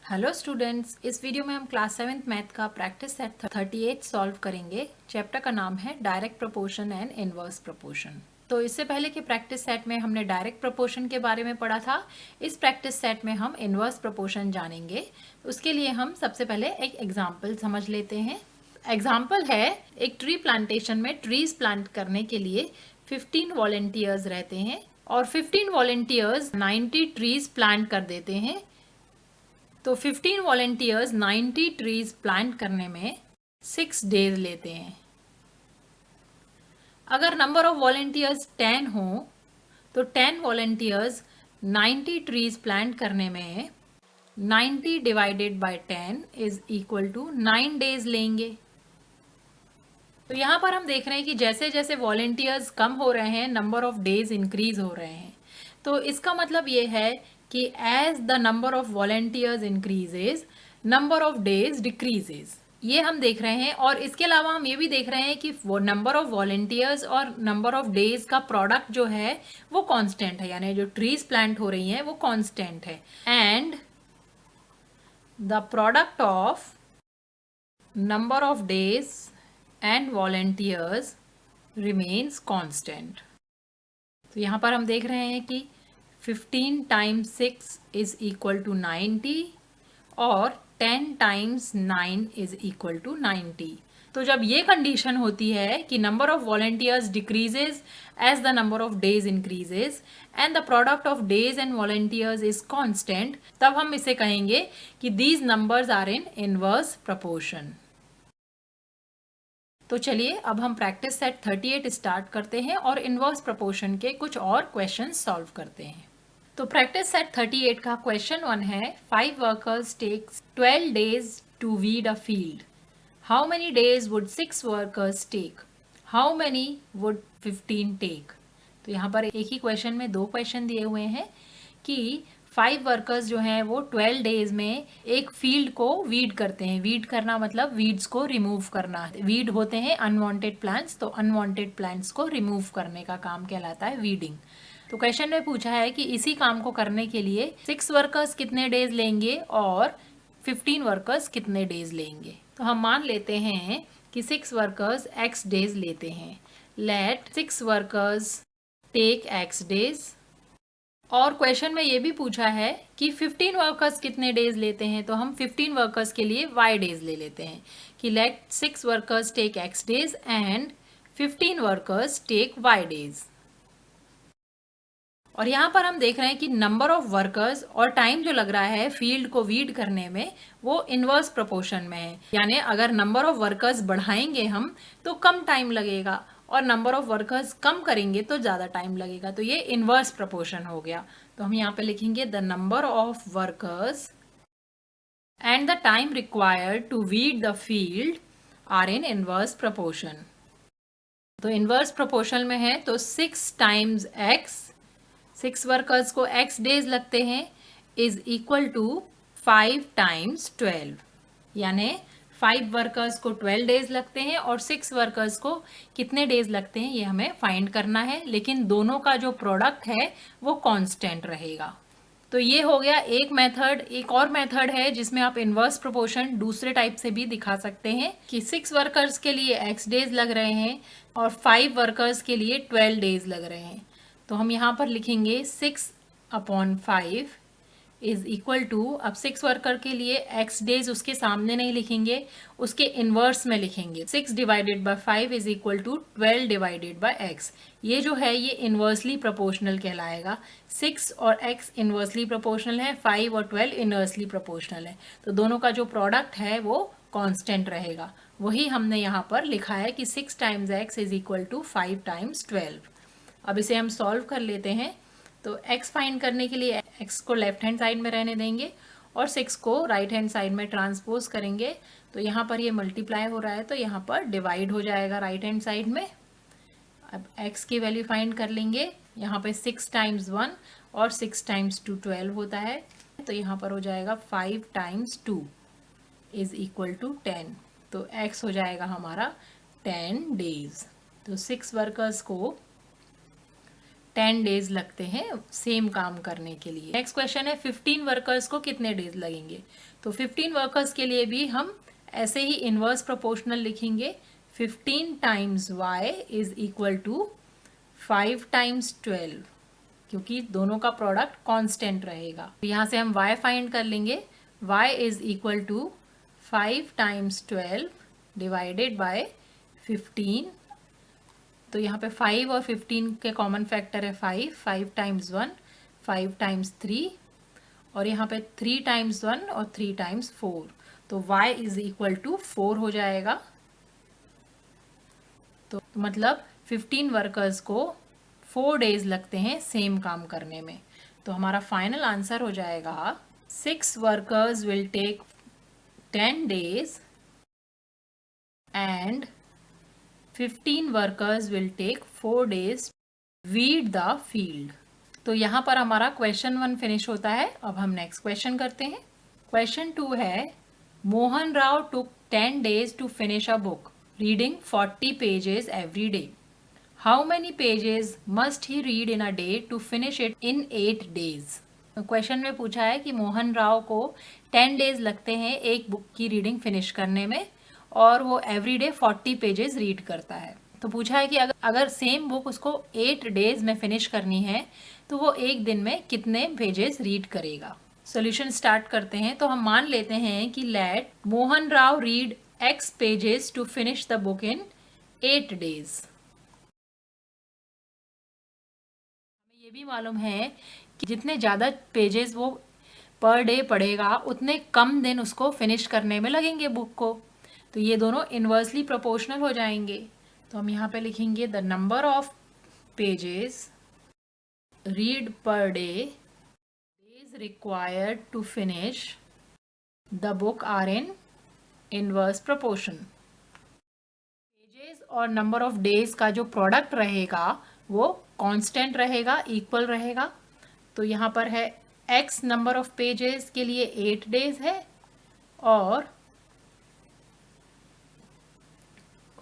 Hello students, इस video में हम क्लास 7th मैथ का प्रैक्टिस सेट 38 सॉल्व करेंगे। चैप्टर का नाम है direct proportion and inverse proportion. तो इससे पहले के प्रैक्टिस सेट में हमने डायरेक्ट प्रोपोर्शन के बारे में पढ़ा था। इस प्रैक्टिस सेट में हम इनवर्स प्रोपोर्शन जानेंगे। उसके लिए हम सबसे पहले एक एग्जाम्पल समझ लेते हैं। एग्जाम्पल है, एक ट्री प्लांटेशन में ट्रीज प्लांट करने के लिए 15 वॉलेंटियर्स रहते हैं और 15 वॉलेंटियर्स 90 ट्रीज प्लांट कर देते हैं। तो 15 वॉलेंटियर्स 90 ट्रीज प्लांट करने में 6 डेज लेते हैं। अगर नंबर ऑफ वॉलेंटियर्स 10 हो तो 10 वॉलेंटियर्स 90 ट्रीज प्लांट करने में 90 divided by 10 is equal to 9 days लेंगे। तो यहाँ पर हम देख रहे हैं कि जैसे जैसे वॉलेंटियर्स कम हो रहे हैं, नंबर ऑफ डेज इंक्रीज हो रहे हैं। तो इसका मतलब ये है कि as the number of volunteers increases, number of days decreases. ये हम देख रहे हैं। और इसके अलावा हम ये भी देख रहे हैं कि वो नंबर ऑफ वॉलेंटियर्स और नंबर ऑफ डेज का प्रोडक्ट जो है वो कांस्टेंट है, यानी जो ट्रीज प्लांट हो रही हैं वो कांस्टेंट है। And the product of number of days and volunteers remains constant. तो यहाँ पर हम देख रहे हैं कि 15 टाइम्स 6 इज इक्वल टू 90 और 10 टाइम्स 9 इज इक्वल टू 90। तो जब ये कंडीशन होती है कि number of volunteers decreases as the number of days increases and the product of days and volunteers is constant, तब हम इसे कहेंगे कि these numbers are in inverse proportion. तो चलिए अब हम प्रैक्टिस सेट 38 स्टार्ट करते हैं और इनवर्स प्रोपोर्शन के कुछ और क्वेश्चन सॉल्व करते हैं। तो प्रैक्टिस सेट 38 का क्वेश्चन 1 है, 5 workers takes 12 days to weed a field. How many days would 6 workers take? How many would 15 take? तो यहाँ पर एक ही क्वेश्चन में 2 क्वेश्चन दिए हुए हैं कि 5 वर्कर्स जो हैं वो 12 डेज में एक फील्ड को वीड करते हैं। वीड करना मतलब वीड्स को रिमूव करना। वीड होते हैं अनवांटेड प्लांट्स, तो अनवांटेड प्लांट्स को रिमूव करने का काम कहलाता है वीडिंग। तो क्वेश्चन में पूछा है कि इसी काम को करने के लिए 6 वर्कर्स कितने डेज लेंगे और 15 वर्कर्स कितने डेज लेंगे। तो हम मान लेते हैं कि 6 वर्कर्स x डेज लेते हैं। Let 6 workers take x days. और क्वेश्चन में ये भी पूछा है कि 15 वर्कर्स कितने डेज लेते हैं, तो हम 15 वर्कर्स के लिए y डेज ले लेते हैं कि let 6 workers take x days and 15 workers take y days. और यहाँ पर हम देख रहे हैं कि नंबर ऑफ वर्कर्स और टाइम जो लग रहा है फील्ड को वीड करने में वो इनवर्स प्रोपोर्शन में है। यानी अगर नंबर ऑफ वर्कर्स बढ़ाएंगे हम तो कम टाइम लगेगा और नंबर ऑफ वर्कर्स कम करेंगे तो ज़्यादा टाइम लगेगा। तो ये इनवर्स प्रोपोर्शन हो गया। तो हम यहाँ पे लिखेंगे the number of workers and the time required to weed the field are in inverse proportion. तो इनवर्स प्रोपोर्शन में है तो 6 टाइम्स x, 6 वर्कर्स को x डेज लगते हैं, इज इक्वल टू 5 टाइम्स 12। यानी 5 वर्कर्स को 12 डेज लगते हैं और 6 वर्कर्स को कितने डेज लगते हैं ये हमें फाइंड करना है। लेकिन दोनों का जो प्रोडक्ट है वो कांस्टेंट रहेगा। तो ये हो गया एक मेथड। एक और मेथड है जिसमें आप इनवर्स प्रोपोर्शन दूसरे टाइप से भी दिखा सकते हैं कि 6 वर्कर्स के लिए x डेज लग रहे हैं और 5 वर्कर्स के लिए 12 डेज लग रहे हैं। तो हम यहाँ पर लिखेंगे 6/5 इज इक्वल टू, अब 6 वर्कर के लिए x डेज उसके सामने नहीं लिखेंगे, उसके इनवर्स में लिखेंगे। 6 divided by 5 is equal to 12 divided by x। ये जो है ये इनवर्सली प्रोपोर्शनल कहलाएगा। 6 और x इनवर्सली प्रोपोर्शनल है, 5 और 12 इनवर्सली प्रोपोर्शनल है। तो दोनों का जो प्रोडक्ट है वो कांस्टेंट रहेगा। वही हमने यहाँ पर लिखा है कि 6 times x is equal to 5 times 12। अब इसे हम सॉल्व कर लेते हैं। तो x फाइंड करने के लिए x को लेफ्ट हैंड साइड में रहने देंगे और 6 को राइट हैंड साइड में ट्रांसपोज करेंगे। तो यहाँ पर ये मल्टीप्लाई हो रहा है तो यहाँ पर डिवाइड हो जाएगा राइट हैंड साइड में। अब x की वैल्यू फाइंड कर लेंगे। यहाँ पे 6 टाइम्स 1 और 6 टाइम्स 2 12 होता है। तो यहाँ पर हो जाएगा 5 टाइम्स 2 इज इक्वल टू 10। तो x हो जाएगा हमारा 10 डेज। तो 6 वर्कर्स को 10 डेज लगते हैं सेम काम करने के लिए। नेक्स्ट क्वेश्चन है 15 वर्कर्स को कितने डेज लगेंगे। तो 15 वर्कर्स के लिए भी हम ऐसे ही इनवर्स प्रोपोर्शनल लिखेंगे। 15 times y is equal to 5 times 12, क्योंकि दोनों का प्रोडक्ट कांस्टेंट रहेगा। तो यहाँ से हम y फाइंड कर लेंगे। y is equal to 5 times 12 divided by 15। तो यहाँ पे 5 और 15 के कॉमन फैक्टर है 5, 5 टाइम्स 1, 5 टाइम्स 3, और यहाँ पे 3 टाइम्स 1 और 3 टाइम्स 4। तो y इज इक्वल टू 4 हो जाएगा। तो मतलब 15 वर्कर्स को 4 डेज लगते हैं सेम काम करने में। तो हमारा फाइनल आंसर हो जाएगा 6 workers will take 10 days and 15 workers will take 4 days weed the field. तो यहाँ पर हमारा क्वेश्चन 1 फिनिश होता है। अब हम नेक्स्ट क्वेश्चन करते हैं। क्वेश्चन 2 है Mohan Rao took 10 days to finish a book reading 40 pages every day. How many pages must he read in a day to finish it in 8 days. Question में पूछा है कि मोहन राव को 10 डेज लगते हैं एक बुक की रीडिंग फिनिश करने में, और वो एवरीडे 40 पेजेस रीड करता है। तो पूछा है कि अगर सेम बुक उसको 8 डेज में फिनिश करनी है तो वो एक दिन में कितने पेजेस रीड करेगा। सॉल्यूशन स्टार्ट करते हैं। तो हम मान लेते हैं कि let Mohan Rao read x pages to finish the book in 8 days. हमें ये भी मालूम है कि जितने ज़्यादा पेजेस वो पर डे पढ़ेगा उतने कम दिन उसको फिनिश करने में लगेंगे बुक को। तो ये दोनों इन्वर्सली प्रोपोर्शनल हो जाएंगे। तो हम यहाँ पे लिखेंगे the number of pages read per day days required to finish the book are in inverse proportion. Pages और नंबर ऑफ डेज का जो प्रोडक्ट रहेगा वो कांस्टेंट रहेगा, इक्वल रहेगा। तो यहाँ पर है x नंबर ऑफ पेजेस के लिए 8 डेज है और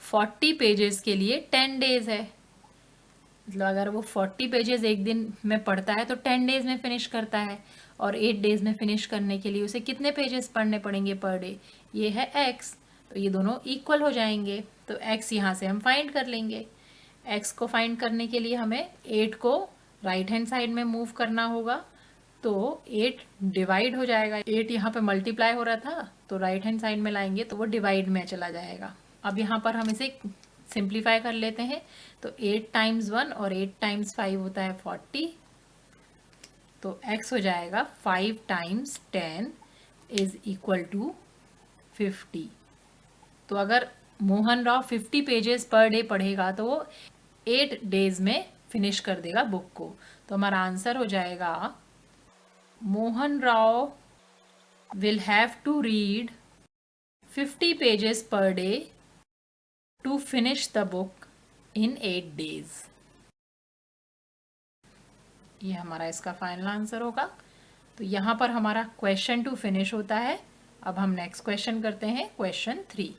40 पेजेस के लिए 10 डेज है। मतलब अगर वो 40 पेजेस एक दिन में पढ़ता है तो 10 डेज में फिनिश करता है, और 8 डेज में फिनिश करने के लिए उसे कितने पेजेस पढ़ने पड़ेंगे पर डे, ये है x। तो ये दोनों इक्वल हो जाएंगे। तो x यहाँ से हम फाइंड कर लेंगे। x को फाइंड करने के लिए हमें 8 को राइट हैंड साइड में मूव करना होगा। तो 8 डिवाइड हो जाएगा। 8 यहाँ पे मल्टीप्लाई हो रहा था तो राइट हैंड साइड में लाएंगे तो वो डिवाइड में चला जाएगा। अब यहाँ पर हम इसे सिंप्लीफाई कर लेते हैं। तो 8 टाइम्स 1 और 8 टाइम्स 5 होता है 40। तो x हो जाएगा 5 टाइम्स 10 इज इक्वल टू 50। तो अगर Mohan Rao 50 pages per day पढ़ेगा तो वो 8 डेज में फिनिश कर देगा बुक को। तो हमारा आंसर हो जाएगा Mohan Rao will have to read 50 pages per day to finish the book in 8 days. ये हमारा इसका फाइनल आंसर होगा। तो यहाँ पर हमारा क्वेश्चन 2 फिनिश होता है। अब हम नेक्स्ट क्वेश्चन करते हैं, क्वेश्चन 3।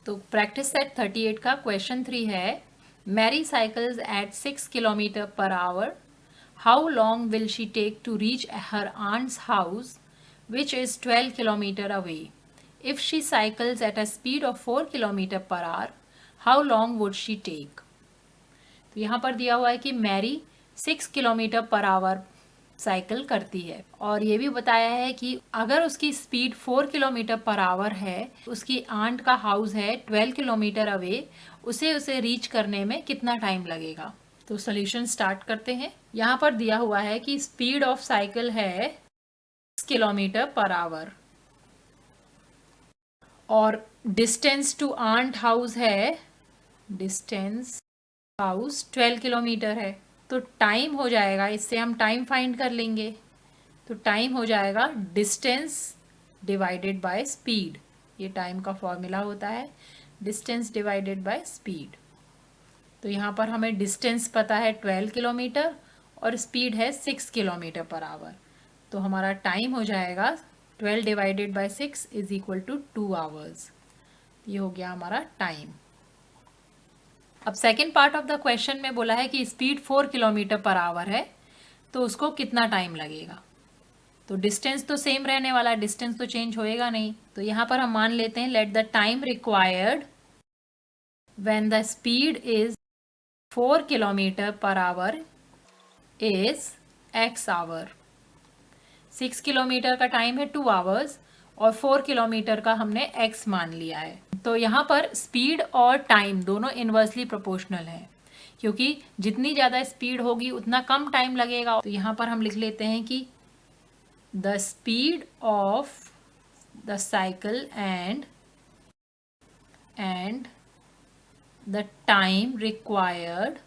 तो प्रैक्टिस सेट 38 का क्वेश्चन 3 है Mary cycles at 6 kilometre per hour. How long will she take to reach her aunt's house which is 12 kilometres away. If she cycles at a speed of 4 kilometre per hour how long would she take. तो यहाँ पर दिया हुआ है कि Mary 6 kilometre per hour cycle करती है, और ये भी बताया है कि अगर उसकी स्पीड 4 किलोमीटर पर आवर है, उसकी आंट का हाउस है 12 किलोमीटर अवे, उसे रीच करने में कितना टाइम लगेगा। तो सॉल्यूशन स्टार्ट करते हैं। यहाँ पर दिया हुआ है कि स्पीड ऑफ साइकिल है 6 किलोमीटर पर आवर और डिस्टेंस टू आंट हाउस है, डिस्टेंस हाउस 12 किलोमीटर है। तो टाइम हो जाएगा, इससे हम टाइम फाइंड कर लेंगे। तो टाइम हो जाएगा डिस्टेंस डिवाइडेड बाय स्पीड। ये टाइम का फॉर्मूला होता है, डिस्टेंस डिवाइडेड बाय स्पीड। तो यहाँ पर हमें डिस्टेंस पता है 12 किलोमीटर और स्पीड है 6 किलोमीटर पर आवर। तो हमारा टाइम हो जाएगा 12 divided by 6 is equal to 2 hours. ये हो गया हमारा टाइम। अब second part of the question में बोला है कि स्पीड 4 किलोमीटर पर आवर है, तो उसको कितना टाइम लगेगा। तो डिस्टेंस तो सेम रहने वाला है, डिस्टेंस तो चेंज होएगा नहीं। तो यहाँ पर हम मान लेते हैं let the time required when the speed is 4 kilometre per hour is x hour. 6 kilometre का टाइम है 2 आवर्स और 4 किलोमीटर का हमने x मान लिया है। तो यहाँ पर स्पीड और टाइम दोनों इनवर्सली प्रोपोर्शनल है, क्योंकि जितनी ज़्यादा स्पीड होगी उतना कम टाइम लगेगा। तो यहाँ पर हम लिख लेते हैं कि the speed of the cycle and the time required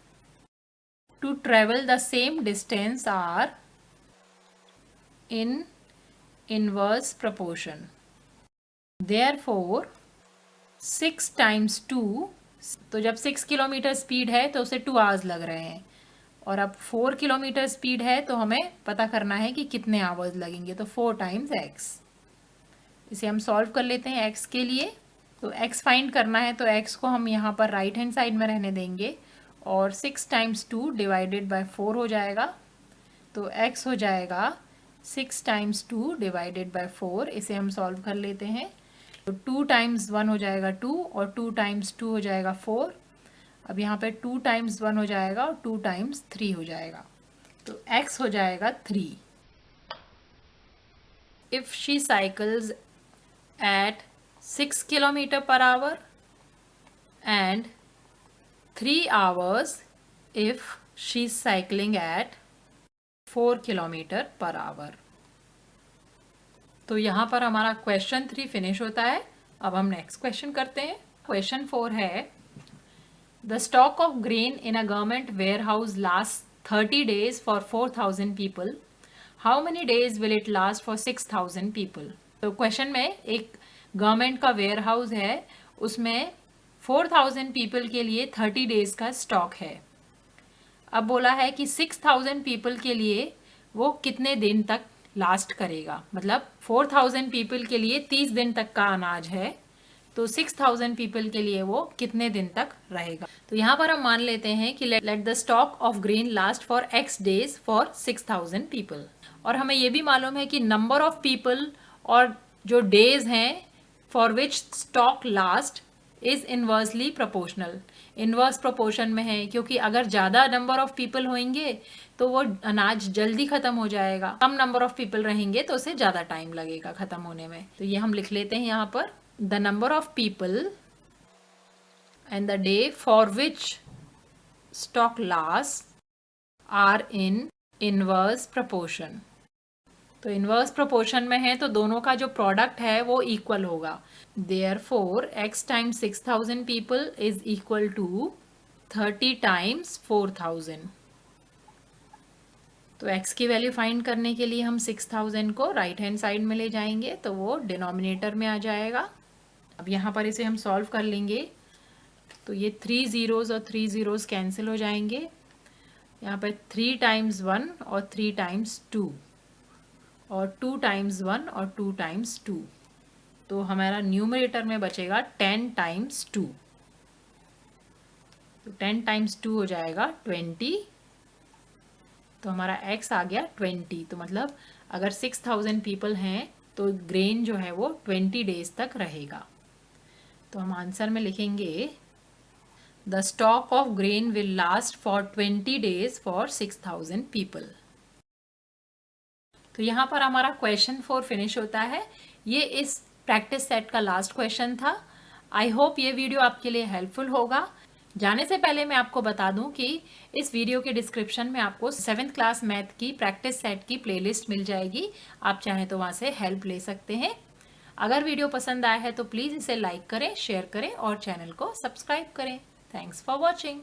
to travel the same distance are in inverse proportion. Therefore 6 times 2, तो जब 6 किलोमीटर स्पीड है तो उसे 2 आवर्स लग रहे हैं, और अब 4 किलोमीटर स्पीड है तो हमें पता करना है कि कितने आवर्स लगेंगे। तो 4 टाइम्स x, इसे हम सॉल्व कर लेते हैं x के लिए। तो x फाइंड करना है, तो x को हम यहाँ पर राइट हैंड साइड में रहने देंगे और 6 टाइम्स 2 डिवाइडेड बाय 4 हो जाएगा। तो x हो जाएगा 6 टाइम्स 2 डिवाइडेड बाय 4। इसे हम सॉल्व कर लेते हैं। तो 2 टाइम्स 1 हो जाएगा 2 और 2 टाइम्स 2 हो जाएगा 4। अब यहाँ पे 2 टाइम्स 1 हो जाएगा और 2 टाइम्स 3 हो जाएगा, तो x हो जाएगा 3। If she cycles at 6 kilometre per hour and 3 hours if she cycling at 4 kilometre per hour. तो यहाँ पर हमारा क्वेश्चन 3 फिनिश होता है। अब हम नेक्स्ट क्वेश्चन करते हैं। क्वेश्चन 4 है The stock of grain in a government warehouse lasts 30 days for 4,000 people. How many days will it last for 6,000 people? तो क्वेश्चन में एक गवर्नमेंट का वेयर हाउस है, उसमें 4,000 पीपल के लिए 30 डेज का स्टॉक है। अब बोला है कि 6,000 पीपल के लिए वो कितने दिन तक लास्ट करेगा, मतलब 4,000 पीपल के लिए 30 दिन तक का अनाज है, तो 6,000 पीपल के लिए वो कितने दिन तक रहेगा। तो यहाँ पर हम मान लेते हैं कि let the stock of grain last for x days for 6,000 people. और हमें ये भी मालूम है कि नंबर ऑफ पीपल और जो डेज हैं for which stock last is inversely proportional. Inverse proportion में है, क्योंकि अगर ज़्यादा नंबर ऑफ पीपल होंगे तो वो अनाज जल्दी ख़त्म हो जाएगा, कम नंबर ऑफ पीपल रहेंगे तो उसे ज़्यादा टाइम लगेगा ख़त्म होने में। तो ये हम लिख लेते हैं यहाँ पर the number of people and the day for which stock lasts are in inverse proportion। तो इनवर्स प्रोपोर्शन में है तो दोनों का जो प्रोडक्ट है वो इक्वल होगा। Therefore x times 6,000 people is equal to 30 times 4,000। तो x की वैल्यू फाइंड करने के लिए हम 6,000 को राइट हैंड साइड में ले जाएंगे तो वो डिनोमिनेटर में आ जाएगा। अब यहाँ पर इसे हम सॉल्व कर लेंगे, तो ये 3 ज़ीरोज़ और 3 ज़ीरोज़ कैंसिल हो जाएंगे। यहाँ पर 3 टाइम्स 1 और 3 टाइम्स 2 और 2 टाइम्स 1 और 2 टाइम्स 2, तो हमारा न्यूमरेटर में बचेगा 10 टाइम्स 2। तो 10 टाइम्स 2 हो जाएगा 20, तो हमारा x आ गया 20। तो मतलब अगर 6,000 पीपल हैं तो ग्रेन जो है वो 20 डेज तक रहेगा। तो हम आंसर में लिखेंगे the stock of grain will last for 20 days for 6,000 people. तो यहाँ पर हमारा क्वेश्चन 4 फिनिश होता है। ये इस प्रैक्टिस सेट का लास्ट क्वेश्चन था। आई होप ये वीडियो आपके लिए हेल्पफुल होगा। जाने से पहले मैं आपको बता दूं कि इस वीडियो के डिस्क्रिप्शन में आपको 7th क्लास मैथ की प्रैक्टिस सेट की प्लेलिस्ट मिल जाएगी। आप चाहें तो वहां से हेल्प ले सकते हैं। अगर वीडियो पसंद आया है तो प्लीज़ इसे लाइक करें, शेयर करें और चैनल को सब्सक्राइब करें। Thanks for watching.